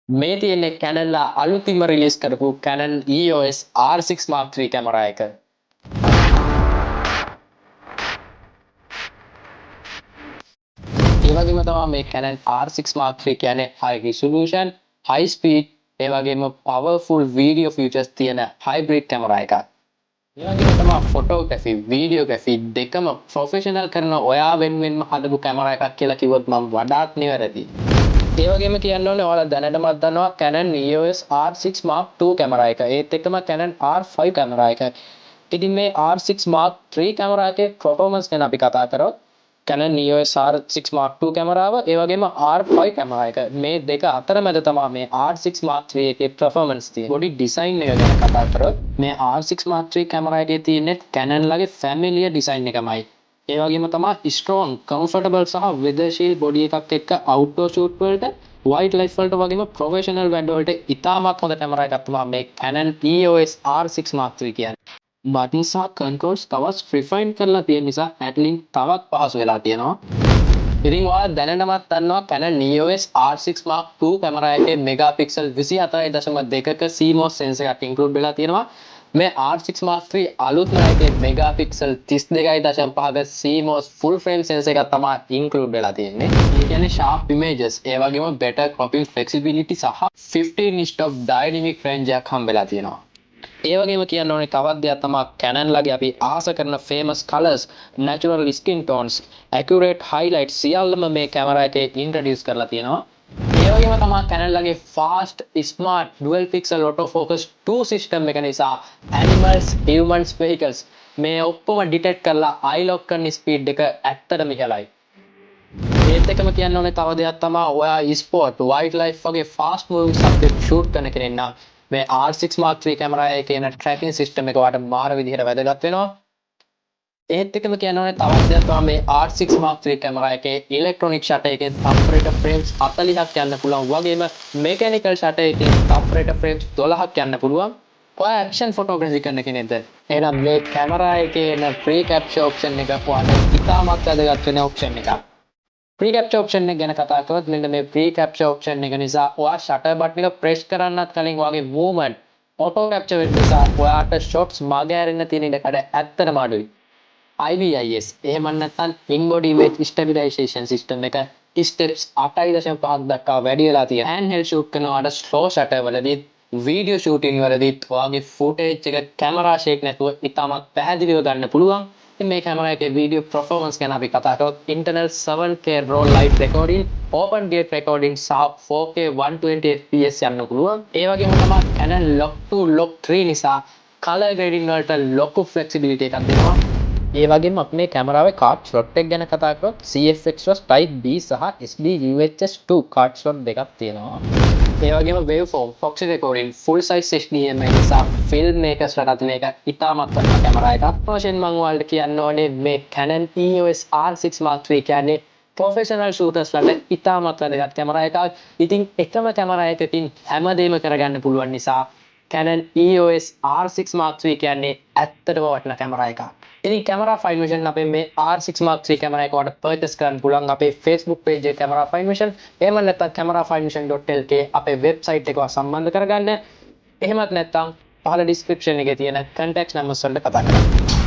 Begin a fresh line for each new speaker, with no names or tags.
මේ තියෙන්නේ Canon ලා අලුතින්ම රිලීස් කරපු Canon EOS R6 Mark III camera එක. ඒ වගේම තමයි මේ Canon R6 Mark III කියන්නේ high resolution, high speed, ඒ වගේම powerful video features තියෙන hybrid කැමරා එකක්. ඒ වගේම තමයි photography, videography දෙකම professional කරන ඔයා වෙනුවෙන්ම හදපු කැමරා එකක් කියලා කිව්වොත් මම වඩාත් නිවැරදියි. ඒ වගේම කියන්න ඕනේ ඔයාලා දැනටමත් දන්නවා Canon EOS R6 Mark II camera එක. ඒත් එක්කම Canon R5 කැමරා එක. ඉතින් මේ R6 Mark III කැමරා එකේ performance ගැන අපි කතා කරොත් Canon EOS R6 Mark II කැමරාව ඒ වගේම R5 කැමරා එක මේ දෙක අතරමැද තමයි මේ R6 Mark III එකේ performance තියෙන්නේ. body design එක ගැන කතා කරොත් මේ R6 Mark III කැමරා එකේ තියෙන්නේ Canon ලගේ familiar design එකමයි. ඒ වගේම තමයි strong, comfortable සහ weather-shield body එකක් එක්ක outdoor shoot වලට, wildlife වලට වගේම professional වැඩ වලට ඉතාමත් හොඳ කැමරා එකක් තමයි මේ Canon EOS R6 Mark III කියන්නේ. buttons සහ controls තවත් refine කරලා තියෙන නිසා handling තවත් පහසු වෙලා තියෙනවා. ඉතින් ඔයාලා දැනටමත් දන්නවා Canon EOS R6 Mark II camera එකේ megapixel 24.2ක CMOS sensor එකක් include වෙලා තියෙනවා. මේ R6 Mark III අලුත්ම එකේ megapixel 32.5ක CMOS full frame sensor එකක් තමයි include වෙලා තියෙන්නේ. ඒ කියන්නේ sharp images, ඒ වගේම better cropping flexibility සහ 15 stop dynamic range එකක් හම්බෙලා තියෙනවා. ඒ වගේම කියන්න ඕනේ තවත් දෙයක් තමයි Canon ලගේ අපි ආස කරන famous colors, natural skin tones, accurate highlights සියල්ලම මේ කැමරා එකේ introduce කරලා තියෙනවා. ඒ වගේම තමයි Canon ලගේ fast, smart, dual pixel autofocus 2 system එක නිසා animals, humans, vehicles මේ ඔක්කොම detect කරලා eye lock කරන speed එක ඇත්තටම ඉහළයි. ඒත් එකම කියන්න ඕනේ තව දෙයක් තමයි ඔයා ස්පෝර්ට් වයිල්ඩ් ලයිෆ් වගේ ෆාස්ට් මූවිං සබ්ජෙක්ට් ෂූට් කරන කෙනෙක් නම් මේ R6 Mark III කැමරා එකේ තියෙන ට්‍රැකින් සිස්ටම් එක ඔයාලට මාර විදිහට වැදගත් වෙනවා. ඒත් එකම කියන්න ඕනේ තවත් දෙයක් තමයි මේ R6 Mark III කැමරා එකේ ඉලෙක්ට්‍රොනික ෂටර් එකේ තප්පරයකට ෆ්‍රේම්ස් 40ක් යන්න පුළුවන් වගේම මෙකැනිකල් ෂටර් එකේ තප්පරයකට ෆ්‍රේම්ස් 12ක් යන්න පුළුවන්. ඔයා ඇක්ෂන් ෆොටෝග්‍රැෆි කරන කෙනෙක්ද? එහෙනම් මේ කැමරා එකේ එන ප්‍රී කැප්චර් ඔප්ෂන් එක ඔයාලට ඉතාමත් වැදගත් වෙන ඔප්ෂන් එකක්. ප්‍රී කැප්චර් ඔප්ෂන් එක ගැන කතා කරොත් මෙන්න මේ ප්‍රී කැප්චර් ඔප්ෂන් එක නිසා ඔයා ෂටර් බටන් එක ප්‍රෙස් කරන්නත් කලින් ඔයාගේ මූවමන්ට් ඔටෝ කැප්චර් වෙන නිසා ඔයාට ෂොට්ස් මග ඇරෙන්න තියෙන ඉඩකඩ ඇත්තටම අඩුයි. IVIS එහෙම නැත්නම් in body image stabilization system එක ස්ටෙප්ස් 8.5ක් දක්වා වැඩි වෙලා තියෙනවා. handheld shoot කරනවාට slow shutter වලදී වීඩියෝ shooting වලදී ඔයාගේ footage එක කැමරා shake නැතුව ඉතාමත් පැහැදිලිව ගන්න පුළුවන්. ඉතින් මේ කැමරා එකේ වීඩියෝ performance ගැන අපි කතා කරොත් internal 7K raw live recording, open gate recording සහ 4K 120 fps යන්න පුළුවන්. ඒ වගේම තමයි Canon Lock 2 Lock 3 නිසා color grading වලට ලොකු flexibility එකක් දෙනවා. ඒ වගේම අපි මේ කැමරාවේ කාඩ් ස්ලොට් එක ගැන කතා කරොත් CFXOS Type B සහ SD UHS-2 කාඩ් ස්ලොට් දෙකක් තියෙනවා. ඒ වගේම waveform, proxy recording, full size HDMI නිසා ෆිල්ම් මේකර්ස්ලට මේක ඉතාමත් වටිනා කැමරා එකක්. වශයෙන් මම ඔයාලට කියන්න ඕනේ මේ Canon EOS R6 Mark III කියන්නේ ප්‍රොෆෙෂනල් ෂූටර්ස්ලට ඉතාමත් වැදගත් කැමරා එකක්. ඉතින් එකම කැමරා එකකින් හැමදේම කරගන්න පුළුවන් නිසා Canon EOS R6 Mark III කියන්නේ ඇත්තටම වටිනා කැමරා එකක්. ඉතින් කැමරා ෆයිල් version අපේ මේ R6 Mark III කැමරා එක ඔයාලට purchase කරන්න පුළුවන් අපේ Facebook page එකේ කැමරා ෆයිල් version. එහෙම නැත්නම් camerafileversion.lk අපේ website එක සම්බන්ධ කරගන්න. එහෙමත් නැත්නම් පහළ description එකේ තියෙන contact numbers වලට කතා කරන්න.